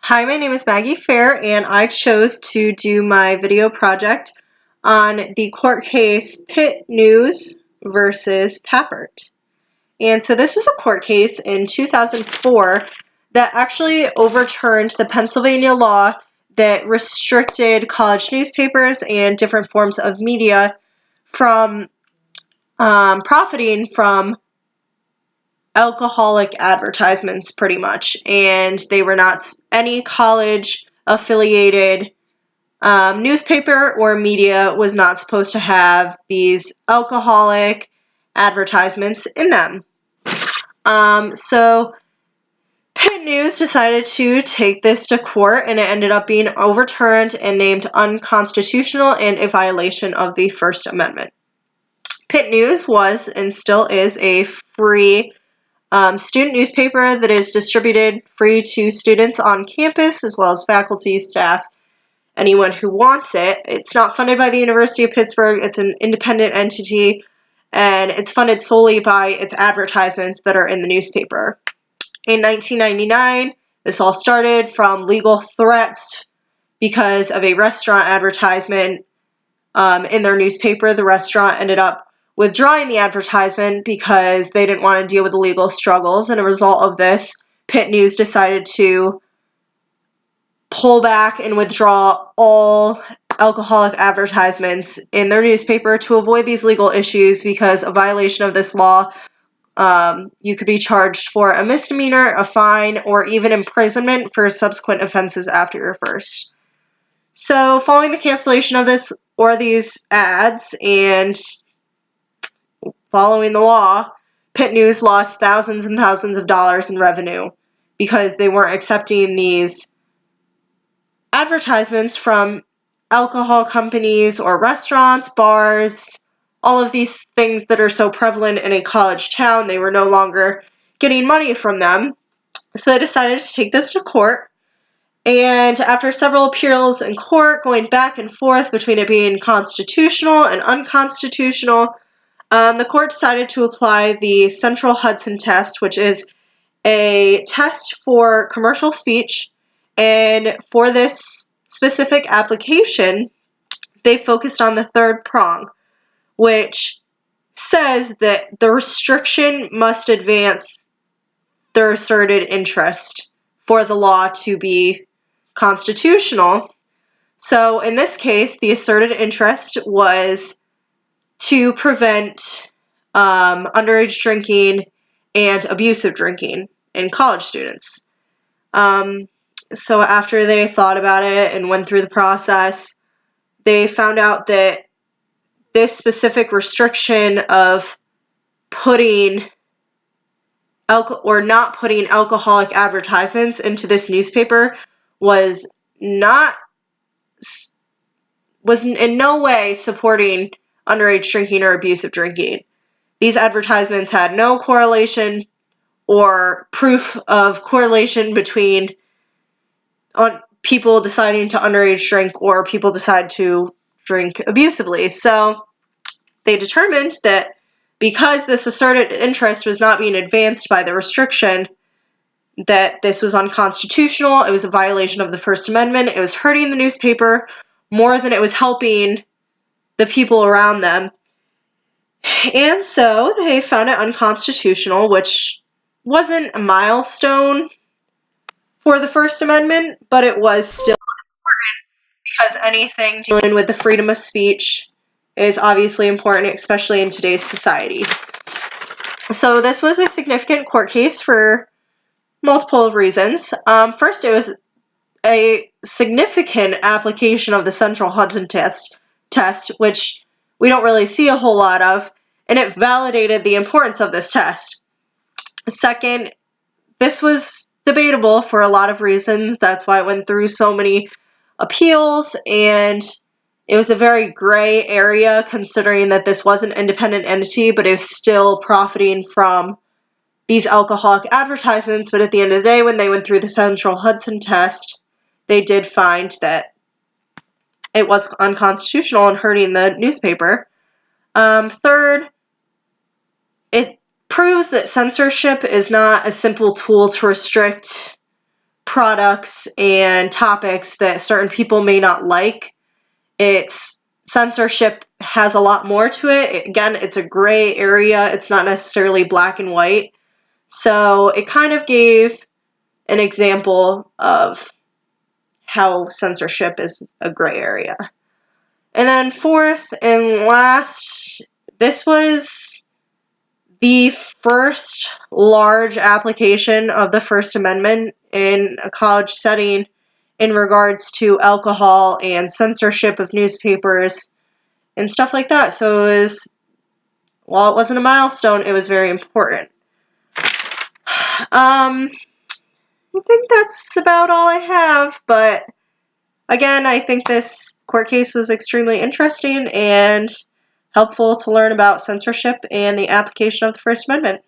Hi, my name is Maggie Fair, and I chose to do my video project on the court case Pitt News versus Pappert. And so this was a court case in 2004 that actually overturned the Pennsylvania law that restricted college newspapers and different forms of media from profiting from alcoholic advertisements pretty much, and they were not any college affiliated newspaper or media was not supposed to have these alcoholic advertisements in them. So Pitt News decided to take this to court, and it ended up being overturned and named unconstitutional and a violation of the First Amendment. Pitt News was and still is a free student newspaper that is distributed free to students on campus as well as faculty, staff, anyone who wants it. It's not funded by the University of Pittsburgh. It's an independent entity, and it's funded solely by its advertisements that are in the newspaper. In 1999, this all started from legal threats because of a restaurant advertisement in their newspaper. The restaurant ended up withdrawing the advertisement because they didn't want to deal with the legal struggles, and a result of this, Pitt News decided to pull back and withdraw all alcoholic advertisements in their newspaper to avoid these legal issues, because a violation of this law, you could be charged for a misdemeanor, a fine, or even imprisonment for subsequent offenses after your first. So following the cancellation of this or these ads and following the law, Pitt News lost thousands and thousands of dollars in revenue because they weren't accepting these advertisements from alcohol companies or restaurants, bars, all of these things that are so prevalent in a college town. They were no longer getting money from them. So they decided to take this to court. And after several appeals in court, going back and forth between it being constitutional and unconstitutional, the court decided to apply the Central Hudson test, which is a test for commercial speech. And for this specific application, they focused on the third prong, which says that the restriction must advance their asserted interest for the law to be constitutional. So in this case, the asserted interest was to prevent underage drinking and abusive drinking in college students. So after they thought about it and went through the process, they found out that this specific restriction of putting not putting alcoholic advertisements into this newspaper was in no way supporting underage drinking or abusive drinking. These advertisements had no correlation or proof of correlation between people deciding to underage drink or people decide to drink abusively. So they determined that because this asserted interest was not being advanced by the restriction, that this was unconstitutional. It was a violation of the First Amendment. It was hurting the newspaper more than it was helping the people around them. And so they found it unconstitutional, which wasn't a milestone for the First Amendment, but it was still important because anything dealing with the freedom of speech is obviously important, especially in today's society. So this was a significant court case for multiple reasons. First, it was a significant application of the Central Hudson test, which we don't really see a whole lot of, and it validated the importance of this test. Second, this was debatable for a lot of reasons. That's why it went through so many appeals, and it was a very gray area considering that this was an independent entity, but it was still profiting from these alcoholic advertisements. But at the end of the day, when they went through the Central Hudson test, they did find that it was unconstitutional and hurting the newspaper. Third, it proves that censorship is not a simple tool to restrict products and topics that certain people may not like. Its censorship has a lot more to it. Again, it's a gray area. It's not necessarily black and white. So it kind of gave an example of how censorship is a gray area. And then fourth and last, this was the first large application of the First Amendment in a college setting in regards to alcohol and censorship of newspapers and stuff like that. So it was, while it wasn't a milestone, it was very important. I think that's about all I have, but again, I think this court case was extremely interesting and helpful to learn about censorship and the application of the First Amendment.